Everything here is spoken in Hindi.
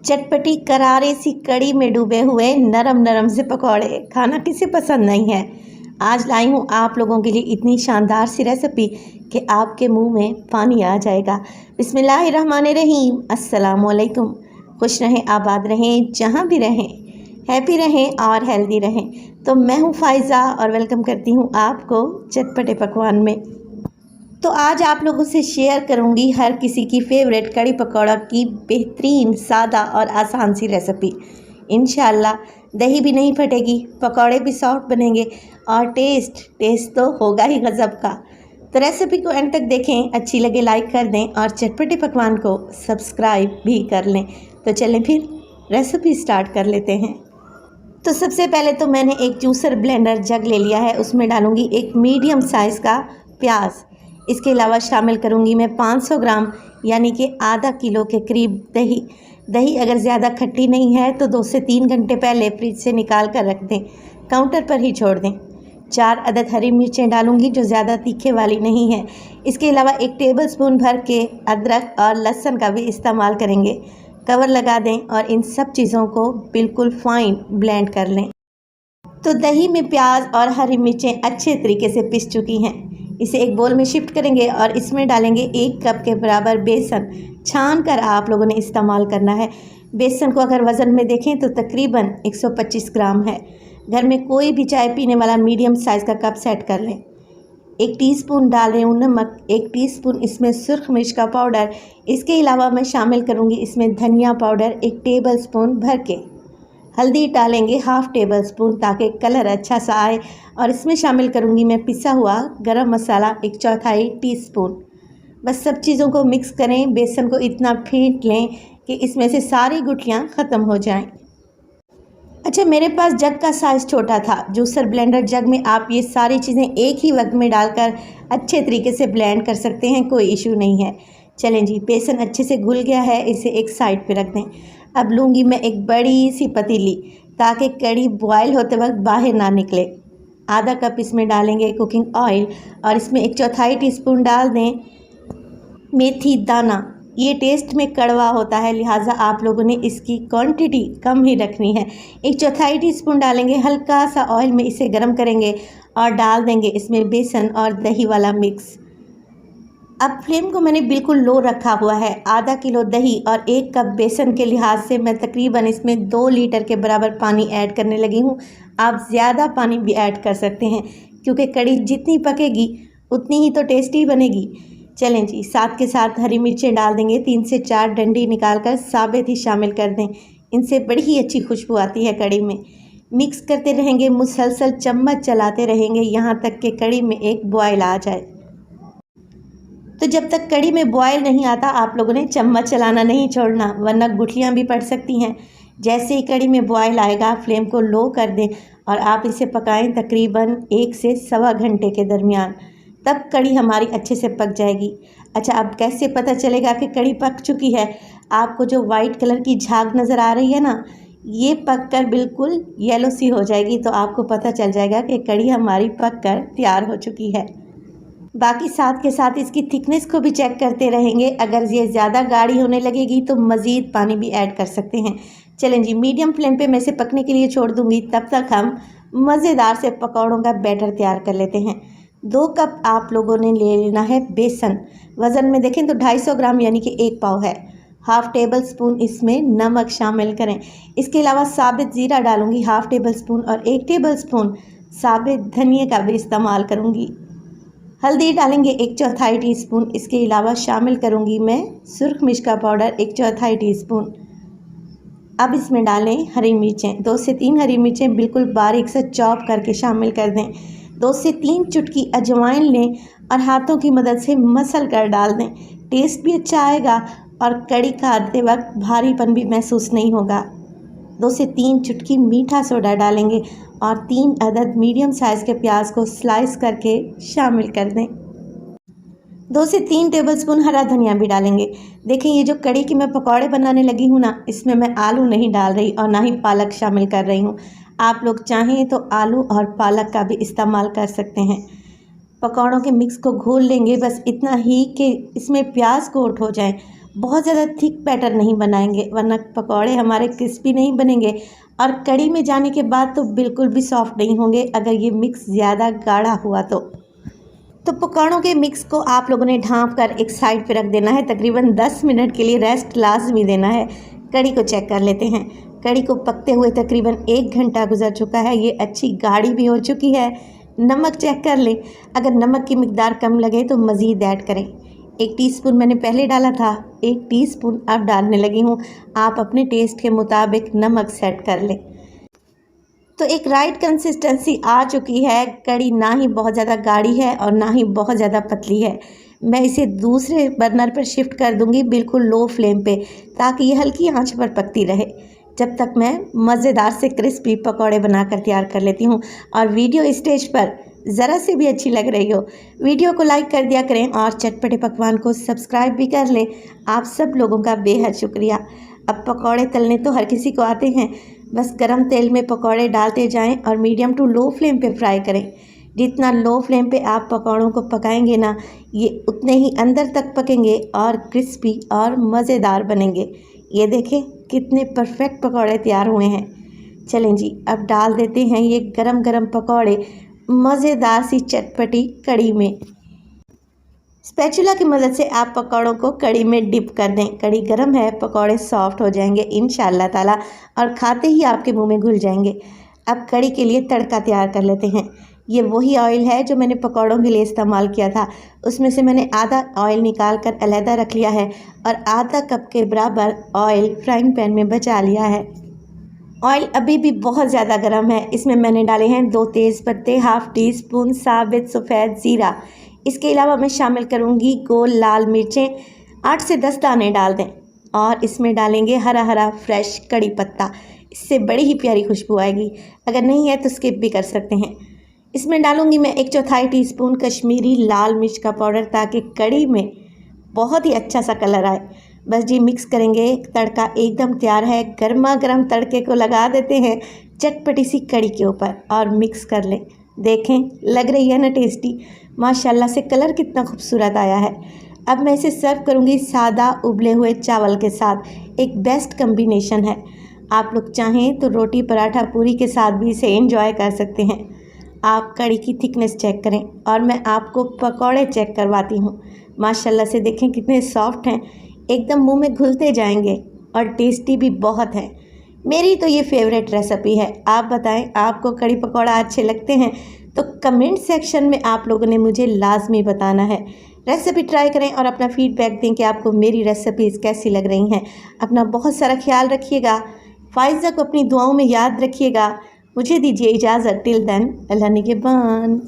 चटपटी करारे सी कड़ी में डूबे हुए नरम नरम से पकौड़े खाना किसे पसंद नहीं है। आज लाई हूँ आप लोगों के लिए इतनी शानदार सी रेसिपी कि आपके मुंह में पानी आ जाएगा। बिस्मिल्लाहिर्रहमानिर्रहीम, अस्सलाम वालेकुम। खुश रहें, आबाद रहें, जहाँ भी रहें, हैप्पी रहें और हेल्दी रहें। तो मैं हूँ फ़ाइज़ा और वेलकम करती हूँ आपको चटपटे पकवान में। तो आज आप लोगों से शेयर करूंगी हर किसी की फेवरेट कड़ी पकौड़ा की बेहतरीन, सादा और आसान सी रेसिपी। इंशाल्लाह दही भी नहीं फटेगी, पकौड़े भी सॉफ्ट बनेंगे और टेस्ट तो होगा ही गज़ब का। तो रेसिपी को एंड तक देखें, अच्छी लगे लाइक कर दें और चटपटे पकवान को सब्सक्राइब भी कर लें। तो चलें फिर रेसिपी स्टार्ट कर लेते हैं। तो सबसे पहले तो मैंने एक जूसर ब्लेंडर जग ले लिया है, उसमें डालूंगी एक मीडियम साइज़ का प्याज। इसके अलावा शामिल करूंगी मैं 500 ग्राम यानी कि आधा किलो के करीब दही। दही अगर ज़्यादा खट्टी नहीं है तो 2 से 3 घंटे पहले फ्रिज से निकाल कर रख दें, काउंटर पर ही छोड़ दें। 4 अदद हरी मिर्चें डालूंगी जो ज़्यादा तीखे वाली नहीं है। इसके अलावा 1 टेबलस्पून भर के अदरक और लहसुन का भी इस्तेमाल करेंगे। कवर लगा दें और इन सब चीज़ों को बिल्कुल फाइन ब्लेंड कर लें। तो दही में प्याज और हरी मिर्चें अच्छे तरीके से पिस चुकी हैं। इसे एक बोल में शिफ्ट करेंगे और इसमें डालेंगे 1 कप के बराबर बेसन। छान कर आप लोगों ने इस्तेमाल करना है। बेसन को अगर वज़न में देखें तो तकरीबन 125 ग्राम है। घर में कोई भी चाय पीने वाला मीडियम साइज़ का कप सेट कर लें। 1 टीस्पून डाल रही हूँ नमक, 1 टीस्पून इसमें सुर्ख मिर्च का पाउडर। इसके अलावा मैं शामिल करूँगी इसमें धनिया पाउडर 1 टेबलस्पून भर के। हल्दी डालेंगे 1/2 टेबलस्पून ताकि कलर अच्छा सा आए। और इसमें शामिल करूँगी मैं पिसा हुआ गरम मसाला 1/4 टीस्पून। बस सब चीज़ों को मिक्स करें। बेसन को इतना फेंट लें कि इसमें से सारी गुठलियाँ ख़त्म हो जाएं। अच्छा, मेरे पास जग का साइज़ छोटा था। जूसर ब्लेंडर जग में आप ये सारी चीज़ें एक ही वक्त में डालकर अच्छे तरीके से ब्लेंड कर सकते हैं, कोई इशू नहीं है। चलें जी, बेसन अच्छे से घुल गया है, इसे एक साइड पे रख दें। अब लूँगी मैं एक बड़ी सी पतीली ताकि कड़ी बॉयल होते वक्त बाहर ना निकले। आधा कप इसमें डालेंगे कुकिंग ऑयल और इसमें 1/4 टीस्पून डाल दें मेथी दाना। ये टेस्ट में कड़वा होता है, लिहाजा आप लोगों ने इसकी क्वांटिटी कम ही रखनी है। 1/4 टीस्पून डालेंगे। हल्का सा ऑयल में इसे गर्म करेंगे और डाल देंगे इसमें बेसन और दही वाला मिक्स। अब फ्लेम को मैंने बिल्कुल लो रखा हुआ है। आधा किलो दही और 1 कप बेसन के लिहाज से मैं तकरीबन इसमें 2 लीटर के बराबर पानी ऐड करने लगी हूँ। आप ज़्यादा पानी भी ऐड कर सकते हैं क्योंकि कड़ी जितनी पकेगी उतनी ही तो टेस्टी बनेगी। चलें जी, साथ के साथ हरी मिर्चें डाल देंगे। 3 से 4 डंडी निकालकर साबित ही शामिल कर दें। इनसे बड़ी ही अच्छी खुशबू आती है कड़ी में। मिक्स करते रहेंगे, मुसलसल चम्मच चलाते रहेंगे यहाँ तक कि कड़ी में एक बॉयल आ जाए। तो जब तक कड़ी में बॉयल नहीं आता आप लोगों ने चम्मच चलाना नहीं छोड़ना, वरना गुठलियाँ भी पड़ सकती हैं। जैसे ही कड़ी में बॉयल आएगा फ्लेम को लो कर दें और आप इसे पकाएं तकरीबन 1 से सवा घंटे के दरमियान। तब कड़ी हमारी अच्छे से पक जाएगी। अच्छा, अब कैसे पता चलेगा कि कड़ी पक चुकी है? आपको जो वाइट कलर की झाग नज़र आ रही है ना, ये पक कर बिल्कुल येलो सी हो जाएगी तो आपको पता चल जाएगा कि कड़ी हमारी पक कर तैयार हो चुकी है। बाकी साथ के साथ इसकी थिकनेस को भी चेक करते रहेंगे। अगर ये ज़्यादा गाढ़ी होने लगेगी तो मज़ीद पानी भी ऐड कर सकते हैं। चलें जी, मीडियम फ्लेम पे मैं इसे पकने के लिए छोड़ दूंगी। तब तक हम मज़ेदार से पकौड़ों का बैटर तैयार कर लेते हैं। 2 कप आप लोगों ने ले लेना है बेसन। वज़न में देखें तो 250 ग्राम यानी कि 1 पाव है। 1/2 टेबलस्पून इसमें नमक शामिल करें। इसके अलावा साबित ज़ीरा डालूँगी 1/2 टेबलस्पून और 1 टेबलस्पून साबित धनिया का भी इस्तेमाल करूँगी। हल्दी डालेंगे 1/4 टीस्पून। इसके अलावा शामिल करूंगी मैं सुर्ख मिर्च का पाउडर 1/4 टीस्पून। अब इसमें डालें हरी मिर्चें। 2 से 3 हरी मिर्चें बिल्कुल बारीक से चॉप करके शामिल कर दें। 2 से 3 चुटकी अजवाइन लें और हाथों की मदद से मसल कर डाल दें। टेस्ट भी अच्छा आएगा और कड़ी खाते वक्त भारीपन भी महसूस नहीं होगा। 2 से 3 चुटकी मीठा सोडा डालेंगे और 3 अदद मीडियम साइज़ के प्याज को स्लाइस करके शामिल कर दें। 2 से 3 टेबलस्पून हरा धनिया भी डालेंगे। देखें, ये जो कड़ी की मैं पकौड़े बनाने लगी हूँ ना, इसमें मैं आलू नहीं डाल रही और ना ही पालक शामिल कर रही हूँ। आप लोग चाहें तो आलू और पालक का भी इस्तेमाल कर सकते हैं। पकौड़ों के मिक्स को घोल लेंगे, बस इतना ही कि इसमें प्याज कोट हो जाए। बहुत ज़्यादा थिक बैटर नहीं बनाएंगे वरना पकौड़े हमारे क्रिस्पी नहीं बनेंगे और कड़ी में जाने के बाद तो बिल्कुल भी सॉफ्ट नहीं होंगे अगर ये मिक्स ज़्यादा गाढ़ा हुआ तो पकौड़ों के मिक्स को आप लोगों ने ढाँप कर एक साइड पे रख देना है। तकरीबन 10 मिनट के लिए रेस्ट लाजमी देना है। कड़ी को चेक कर लेते हैं। कड़ी को पकते हुए तकरीबन 1 घंटा गुजर चुका है। ये अच्छी गाढ़ी भी हो चुकी है। नमक चेक कर लें, अगर नमक की मिकदार कम लगे तो मज़ीद ऐड करें। 1 टीस्पून मैंने पहले डाला था, 1 टीस्पून अब डालने लगी हूँ। आप अपने टेस्ट के मुताबिक नमक सेट कर लें। तो एक राइट कंसिस्टेंसी आ चुकी है। कड़ी ना ही बहुत ज़्यादा गाढ़ी है और ना ही बहुत ज़्यादा पतली है। मैं इसे दूसरे बर्नर पर शिफ्ट कर दूंगी बिल्कुल लो फ्लेम पे, ताकि ये हल्की आंच पर पकती रहे जब तक मैं मज़ेदार से क्रिस्पी पकौड़े बनाकर तैयार कर लेती हूँ। और वीडियो स्टेज पर ज़रा से भी अच्छी लग रही हो वीडियो को लाइक कर दिया करें और चटपटे पकवान को सब्सक्राइब भी कर लें। आप सब लोगों का बेहद शुक्रिया। अब पकौड़े तलने तो हर किसी को आते हैं, बस गरम तेल में पकौड़े डालते जाएं और मीडियम टू लो फ्लेम पे फ्राई करें। जितना लो फ्लेम पे आप पकौड़ों को पकाएंगे ना, ये उतने ही अंदर तक पकेंगे और क्रिस्पी और मज़ेदार बनेंगे। ये देखें कितने परफेक्ट पकौड़े तैयार हुए हैं। चलें जी, अब डाल देते हैं ये गरम गरम पकौड़े मज़ेदार सी चटपटी कड़ी में। स्पैचुला की मदद से आप पकौड़ों को कड़ी में डिप कर दें। कड़ी गर्म है, पकौड़े सॉफ्ट हो जाएंगे इंशाअल्लाह ताला और खाते ही आपके मुंह में घुल जाएंगे। अब कड़ी के लिए तड़का तैयार कर लेते हैं। ये वही ऑयल है जो मैंने पकौड़ों के लिए इस्तेमाल किया था। उसमें से मैंने आधा ऑयल निकाल कर अलहदा रख लिया है और आधा कप के बराबर ऑयल फ्राइंग पैन में बचा लिया है। ऑयल अभी भी बहुत ज़्यादा गर्म है। इसमें मैंने डाले हैं 2 तेज़ पत्ते, हाफ़ टी स्पून साबित सफ़ेद ज़ीरा। इसके अलावा मैं शामिल करूंगी गोल लाल मिर्चें, 8 से 10 दाने डाल दें और इसमें डालेंगे हरा हरा फ्रेश कड़ी पत्ता। इससे बड़ी ही प्यारी खुशबू आएगी। अगर नहीं है तो स्किप भी कर सकते हैं। इसमें डालूंगी मैं 1/4 टीस्पून कश्मीरी लाल मिर्च का पाउडर, ताकि कड़ी में बहुत ही अच्छा सा कलर आए। बस जी मिक्स करेंगे, तड़का एकदम तैयार है। गर्मा गर्म तड़के को लगा देते हैं चटपटी सी कड़ी के ऊपर और मिक्स कर लें। देखें लग रही है ना टेस्टी, माशाल्लाह से कलर कितना खूबसूरत आया है। अब मैं इसे सर्व करूंगी सादा उबले हुए चावल के साथ। एक बेस्ट कम्बिनेशन है। आप लोग चाहें तो रोटी पराठा पूरी के साथ भी इसे एंजॉय कर सकते हैं। आप कड़ी की थिकनेस चेक करें और मैं आपको पकौड़े चेक करवाती हूँ। माशाल्लाह से देखें कितने सॉफ्ट हैं, एकदम मुंह में घुलते जाएंगे और टेस्टी भी बहुत है। मेरी तो ये फेवरेट रेसिपी है। आप बताएं आपको कड़ी पकौड़ा अच्छे लगते हैं तो कमेंट सेक्शन में आप लोगों ने मुझे लाजमी बताना है। रेसिपी ट्राई करें और अपना फीडबैक दें कि आपको मेरी रेसिपीज़ कैसी लग रही हैं। अपना बहुत सारा ख्याल रखिएगा। फ़ाइज़ा को अपनी दुआओं में याद रखिएगा। मुझे दीजिए इजाज़त। टिल देन, अल्लाह निगहबान।